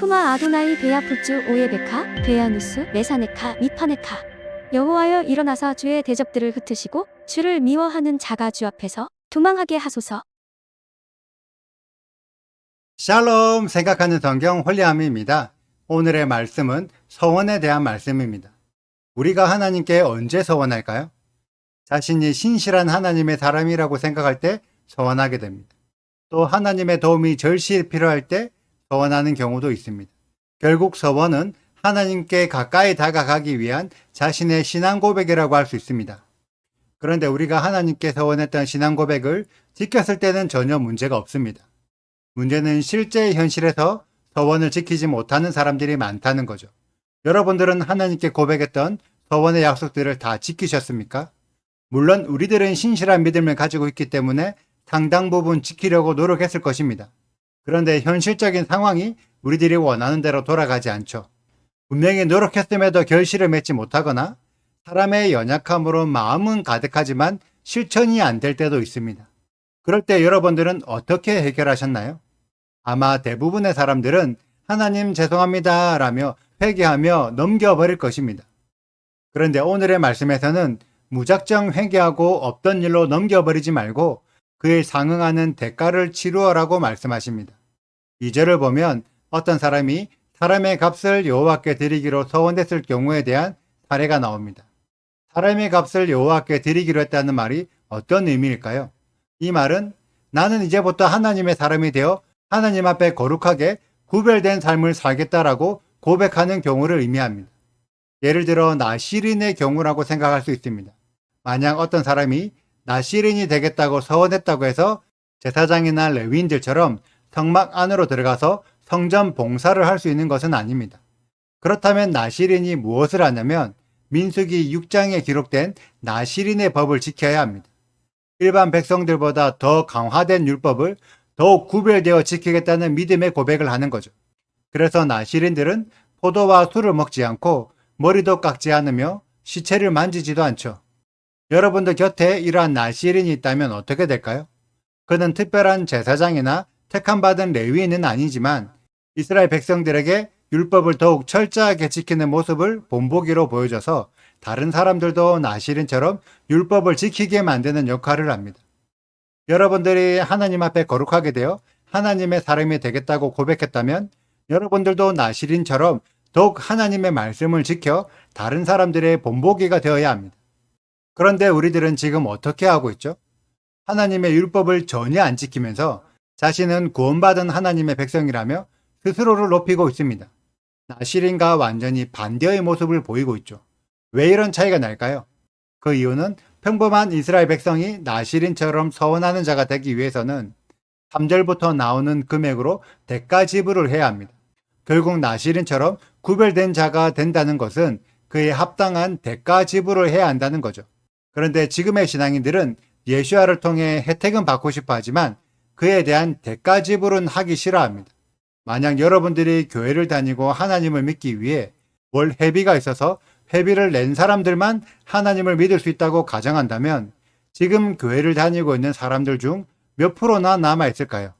슈마 아도나이 베야푸츠 오예베카 베야누스 메사네카 미파네카. 여호와여 일어나사 주의 대적들을 흩으시고 주를 미워하는 자가 주 앞에서 도망하게 하소서. 샬롬 생각하는 성경 홀리함입니다. 오늘의 말씀은 서원에 대한 말씀입니다. 우리가 하나님께 언제 서원할까요? 자신이 신실한 하나님의 사람이라고 생각할 때 서원하게 됩니다. 또 하나님의 도움이 절실히 필요할 때 서원하는 경우도 있습니다. 결국 서원은 하나님께 가까이 다가가기 위한 자신의 신앙 고백이라고 할 수 있습니다. 그런데 우리가 하나님께 서원했던 신앙 고백을 지켰을 때는 전혀 문제가 없습니다. 문제는 실제 현실에서 서원을 지키지 못하는 사람들이 많다는 거죠. 여러분들은 하나님께 고백했던 서원의 약속들을 다 지키셨습니까? 물론 우리들은 신실한 믿음을 가지고 있기 때문에 상당 부분 지키려고 노력했을 것입니다. 그런데 현실적인 상황이 우리들이 원하는 대로 돌아가지 않죠. 분명히 노력했음에도 결실을 맺지 못하거나 사람의 연약함으로 마음은 가득하지만 실천이 안 될 때도 있습니다. 그럴 때 여러분들은 어떻게 해결하셨나요? 아마 대부분의 사람들은 하나님 죄송합니다 라며 회개하며 넘겨버릴 것입니다. 그런데 오늘의 말씀에서는 무작정 회개하고 없던 일로 넘겨버리지 말고 그에 상응하는 대가를 치루어라고 말씀하십니다. 2절을 보면 어떤 사람이 사람의 값을 여호와께 드리기로 서원했을 경우에 대한 사례가 나옵니다. 사람의 값을 여호와께 드리기로 했다는 말이 어떤 의미일까요? 이 말은 나는 이제부터 하나님의 사람이 되어 하나님 앞에 거룩하게 구별된 삶을 살겠다라고 고백하는 경우를 의미합니다. 예를 들어 나시린의 경우라고 생각할 수 있습니다. 만약 어떤 사람이 나시린이 되겠다고 서원했다고 해서 제사장이나 레위인들처럼 성막 안으로 들어가서 성전 봉사를 할 수 있는 것은 아닙니다. 그렇다면 나시린이 무엇을 하냐면 민수기 6장에 기록된 나시린의 법을 지켜야 합니다. 일반 백성들보다 더 강화된 율법을 더욱 구별되어 지키겠다는 믿음의 고백을 하는 거죠. 그래서 나시린들은 포도와 술을 먹지 않고 머리도 깎지 않으며 시체를 만지지도 않죠. 여러분들 곁에 이러한 나시린이 있다면 어떻게 될까요? 그는 특별한 제사장이나 택함받은 레위인은 아니지만 이스라엘 백성들에게 율법을 더욱 철저하게 지키는 모습을 본보기로 보여줘서 다른 사람들도 나시린처럼 율법을 지키게 만드는 역할을 합니다. 여러분들이 하나님 앞에 거룩하게 되어 하나님의 사람이 되겠다고 고백했다면 여러분들도 나시린처럼 더욱 하나님의 말씀을 지켜 다른 사람들의 본보기가 되어야 합니다. 그런데 우리들은 지금 어떻게 하고 있죠? 하나님의 율법을 전혀 안 지키면서 자신은 구원받은 하나님의 백성이라며 스스로를 높이고 있습니다. 나시린과 완전히 반대의 모습을 보이고 있죠. 왜 이런 차이가 날까요? 그 이유는 평범한 이스라엘 백성이 나시린처럼 서원하는 자가 되기 위해서는 3절부터 나오는 금액으로 대가 지불을 해야 합니다. 결국 나시린처럼 구별된 자가 된다는 것은 그에 합당한 대가 지불을 해야 한다는 거죠. 그런데 지금의 신앙인들은 예수아를 통해 혜택은 받고 싶어 하지만 그에 대한 대가 지불은 하기 싫어합니다. 만약 여러분들이 교회를 다니고 하나님을 믿기 위해 월 회비가 있어서 회비를 낸 사람들만 하나님을 믿을 수 있다고 가정한다면 지금 교회를 다니고 있는 사람들 중 몇 프로나 남아 있을까요?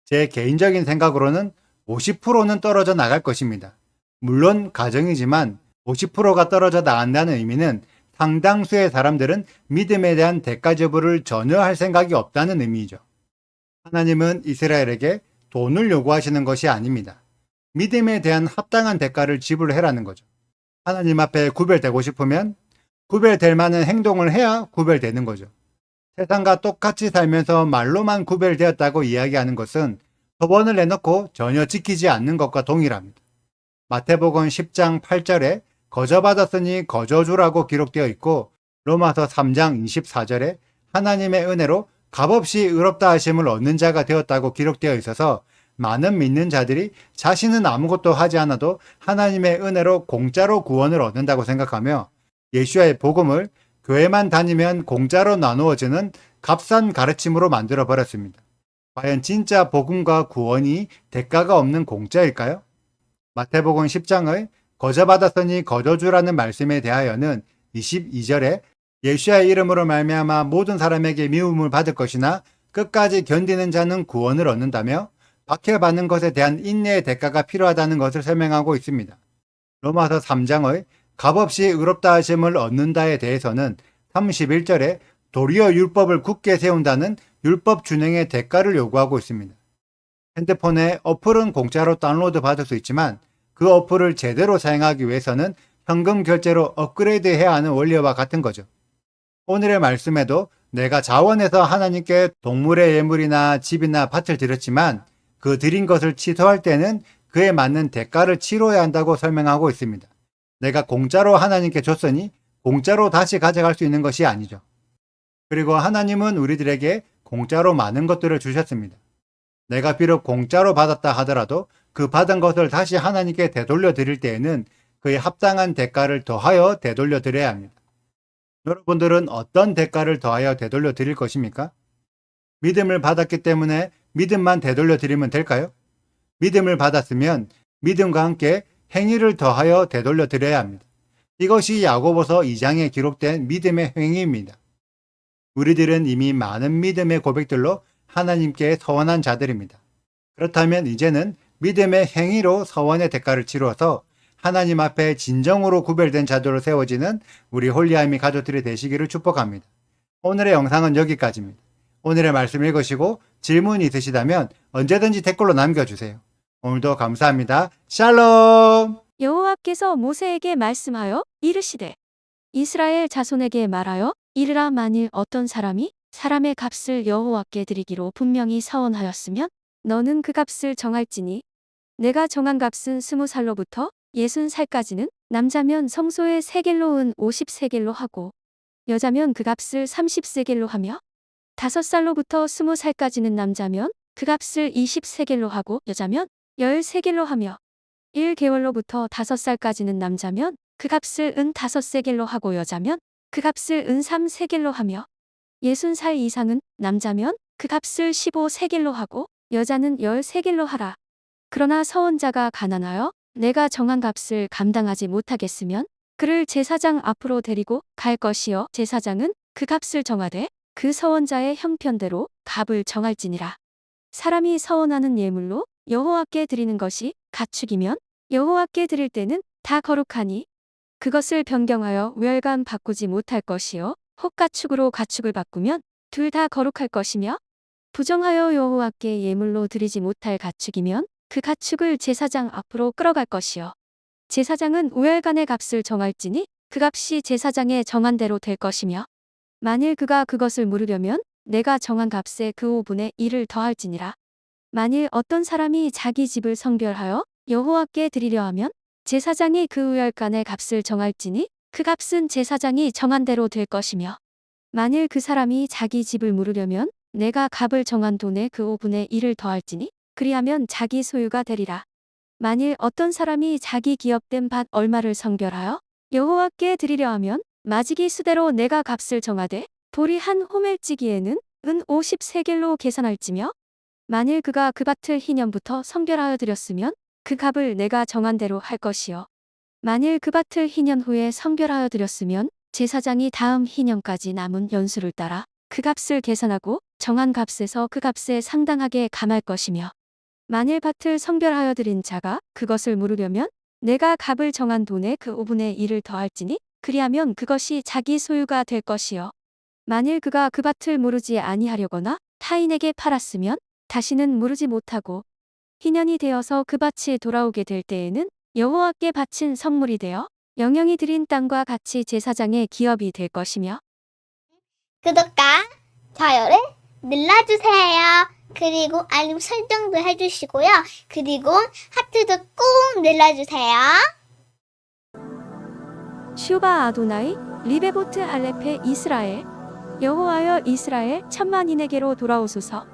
제 개인적인 생각으로는 50%는 떨어져 나갈 것입니다. 물론 가정이지만 50%가 떨어져 나간다는 의미는 상당수의 사람들은 믿음에 대한 대가 지불을 전혀 할 생각이 없다는 의미죠. 하나님은 이스라엘에게 돈을 요구하시는 것이 아닙니다. 믿음에 대한 합당한 대가를 지불해라는 거죠. 하나님 앞에 구별되고 싶으면 구별될 만한 행동을 해야 구별되는 거죠. 세상과 똑같이 살면서 말로만 구별되었다고 이야기하는 것은 서원을 내놓고 전혀 지키지 않는 것과 동일합니다. 마태복음 10장 8절에 거저받았으니 거저주라고 기록되어 있고 로마서 3장 24절에 하나님의 은혜로 값없이 의롭다 하심을 얻는 자가 되었다고 기록되어 있어서 많은 믿는 자들이 자신은 아무것도 하지 않아도 하나님의 은혜로 공짜로 구원을 얻는다고 생각하며 예수의 복음을 교회만 다니면 공짜로 나누어지는 값싼 가르침으로 만들어 버렸습니다. 과연 진짜 복음과 구원이 대가가 없는 공짜일까요? 마태복음 10장의 거저받았으니 거저주라는 말씀에 대하여는 22절에 예수의 이름으로 말미암아 모든 사람에게 미움을 받을 것이나 끝까지 견디는 자는 구원을 얻는다며 박해받는 것에 대한 인내의 대가가 필요하다는 것을 설명하고 있습니다. 로마서 3장의 값없이 의롭다 하심을 얻는다에 대해서는 31절에 도리어 율법을 굳게 세운다는 율법 준행의 대가를 요구하고 있습니다. 핸드폰에 어플은 공짜로 다운로드 받을 수 있지만 그 어플을 제대로 사용하기 위해서는 현금 결제로 업그레이드 해야 하는 원리와 같은 거죠. 오늘의 말씀에도 내가 자원해서 하나님께 동물의 예물이나 집이나 밭을 드렸지만 그 드린 것을 취소할 때는 그에 맞는 대가를 치러야 한다고 설명하고 있습니다. 내가 공짜로 하나님께 줬으니 공짜로 다시 가져갈 수 있는 것이 아니죠. 그리고 하나님은 우리들에게 공짜로 많은 것들을 주셨습니다. 내가 비록 공짜로 받았다 하더라도 그 받은 것을 다시 하나님께 되돌려 드릴 때에는 그에 합당한 대가를 더하여 되돌려 드려야 합니다. 여러분들은 어떤 대가를 더하여 되돌려 드릴 것입니까? 믿음을 받았기 때문에 믿음만 되돌려 드리면 될까요? 믿음을 받았으면 믿음과 함께 행위를 더하여 되돌려 드려야 합니다. 이것이 야고보서 2장에 기록된 믿음의 행위입니다. 우리들은 이미 많은 믿음의 고백들로 하나님께 서원한 자들입니다. 그렇다면 이제는 믿음의 행위로 서원의 대가를 치루어서 하나님 앞에 진정으로 구별된 자들로 세워지는 우리 홀리아미 가족들이 되시기를 축복합니다. 오늘의 영상은 여기까지입니다. 오늘의 말씀 읽으시고 질문 있으시다면 언제든지 댓글로 남겨주세요. 오늘도 감사합니다. 샬롬! 여호와께서 모세에게 말씀하여 이르시되 이스라엘 자손에게 말하여 이르라 만일 어떤 사람이 사람의 값을 여호와께 드리기로 분명히 서원하였으면 너는 그 값을 정할지니 내가 정한 값은 20살로부터 60살까지는 남자면 성소의 세겔로 은 50세겔로 하고 여자면 그 값을 30세겔로 하며 5살로부터 20살까지는 남자면 그 값을 20세겔로 하고 여자면 10세겔로 하며 1개월로부터 5살까지는 남자면 그 값을 은 5세겔로 하고 여자면 그 값을 은 3세겔로 하며 60살 이상은 남자면 그 값을 15세겔로 하고 여자는 10세겔로 하라. 그러나 서원자가 가난하여 내가 정한 값을 감당하지 못하겠으면 그를 제사장 앞으로 데리고 갈 것이요 제사장은 그 값을 정하되 그 서원자의 형편대로 값을 정할지니라. 사람이 서원하는 예물로 여호와께 드리는 것이 가축이면 여호와께 드릴 때는 다 거룩하니 그것을 변경하여 우열감 바꾸지 못할 것이요 혹 가축으로 가축을 바꾸면 둘 다 거룩할 것이며 부정하여 여호와께 예물로 드리지 못할 가축이면 그 가축을 제사장 앞으로 끌어갈 것이요 제사장은 우열간의 값을 정할지니 그 값이 제사장의 정한 대로 될 것이며 만일 그가 그것을 물으려면 내가 정한 값에 그 5분의 1을 더할지니라. 만일 어떤 사람이 자기 집을 성별하여 여호와께 드리려 하면 제사장이 그 우열간의 값을 정할지니 그 값은 제사장이 정한 대로 될 것이며 만일 그 사람이 자기 집을 물으려면 내가 값을 정한 돈의 그 5분의 1을 더할지니 그리하면 자기 소유가 되리라. 만일 어떤 사람이 자기 기업된 밭 얼마를 성별하여 여호와께 드리려 하면 마지기 수대로 내가 값을 정하되 보리 한 호멜찌기에는 은 50세겔로 계산할지며 만일 그가 그 밭을 희년부터 성별하여 드렸으면 그 값을 내가 정한 대로 할 것이요 만일 그 밭을 희년 후에 성별하여 드렸으면 제사장이 다음 희년까지 남은 연수를 따라 그 값을 계산하고 정한 값에서 그 값에 상당하게 감할 것이며 만일 밭을 성별하여 드린 자가 그것을 물으려면 내가 값을 정한 돈의 그 5분의 1을 더할지니 그리하면 그것이 자기 소유가 될 것이요 만일 그가 그 밭을 무르지 아니하려거나 타인에게 팔았으면 다시는 무르지 못하고 희년이 되어서 그 밭이 돌아오게 될 때에는 여호와께 바친 선물이 되어 영영이 드린 땅과 같이 제사장의 기업이 될 것이며 구독과 좋아요를 눌러주세요. 그리고 알림 설정도 해주시고요. 그리고 하트도 꼭 눌러주세요. 슈바 아도나이 리베보트 할레페 이스라엘 여호와여 이스라엘 천만인에게로 돌아오소서.